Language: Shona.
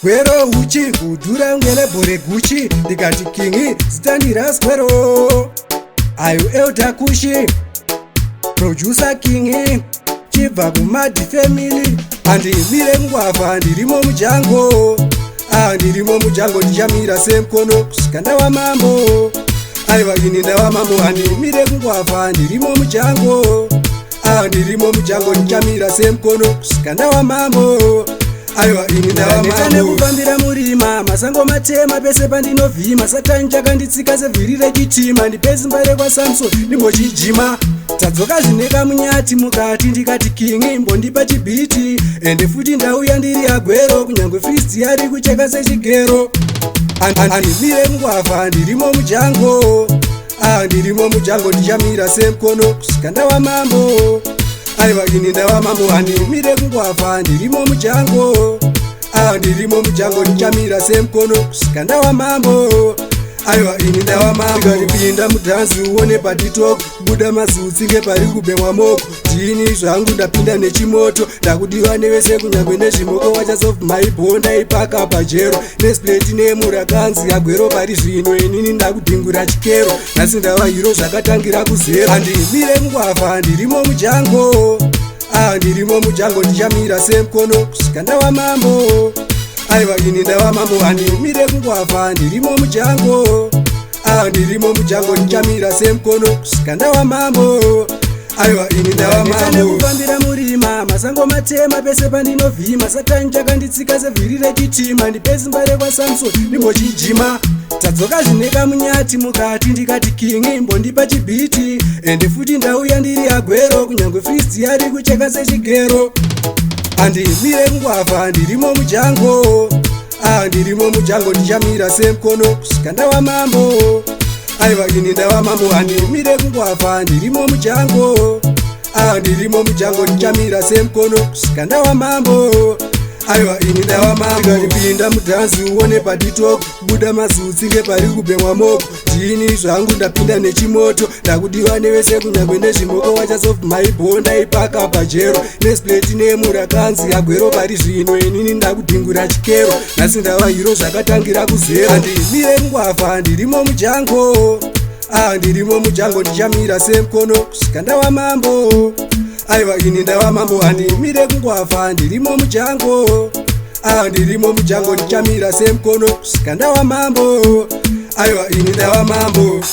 Gwero uchi kudhura ngele bore guchi ndikati kingi zitani RAS gwero ayo elder kushi producer kingi chibva kumadi family andimire ngwava ndirimo mujango ndirimo mujango ndichamira semkono kusvika ndava mambo aiva ini ndava mambo andimire ngwava ndirimo mujango ndirimo mujango ndichamira semkono kusvika ndava mambo aiwa ini ndavamane kufambira murima masango matema pese pandinovhima satani chakanditsika sevhiri rechitima ndipezimba rekwasamson ndimbochijima tadzoka zvineka munyati mukati ndikati kingi mbondipa chibhiti ende futi ndauya ndiri agwero kunyange fristi yari kucheka sechigero andimire ngwavha ndirimo mujango ndirimo mujango ndichamira semkono kusvika ndava mambo aiva ini ndava mambo andimire kungwavha ndirimo mujango ndirimo mujango ndichamira semkono kusvika ndava mambo aiva ini ndava mambo ndikatipinda mudhanzi uone patitok buda mazutsi ngepari kubhemwa moko ndini zvangu ndapinda nechimoto ndakudiwa nevese kunyange nezvimoko wachasof maibhonda ipaka pajero nespleti nemurakanzi agwero pari zvino inini ndakudhingura chikero nhasi ndava hiro zvakatangira kuzero andimire ngwavha ndirimo mujango ndirimo mujango ndichamira semkono kusvika ndava mambo aiva ini ndava mambo andimire kungwavha ndirimo mujango ndirimo mujango ndichamira semkono kusvika ndava mambo aiwa ini ndava mambo kufambira murima masango matema pese pandinovhima satani chakanditsika sevhiri rechitima ndipezimba rekwasamson ndimbochijima tadzoka zvineka munyati mukati ndikati kingi mbondipa chibhiti ende futi ndauya ndiri agwero kunyange fristi yari kucheka sechigero andimire ngwavha ndirimo mujango ndirimo mujango ndichamira semkono kusvika ndava mambo aiva ini ndava mambo andimire kungwavha ndirimo mujango ndirimo mujango ndichamira semkono kusvika ndava mambo aiva ini ndava mambo ndikatipinda mudhanzi uone patitok buda mazutsi ngepari kubhemwa moko ndini zvangu ndapinda nechimoto ndakudiwa nevese kunyange nezvimoko wachasof maibhonda ipaka pajero nespleti nemurakanzi agwero pari zvino inini ndakudhingura chikero nhasi ndava hiro zvakatangira kuzero andimire ngwavha ndirimo mujango ndirimo mujango ndichamira semkono kusvika ndava mambo aiva ini ndava mambo andimire kungwavha ndirimo mujango ndirimo mujango ndichamira semkono kusvika ndava mambo aiva ini ndava mambo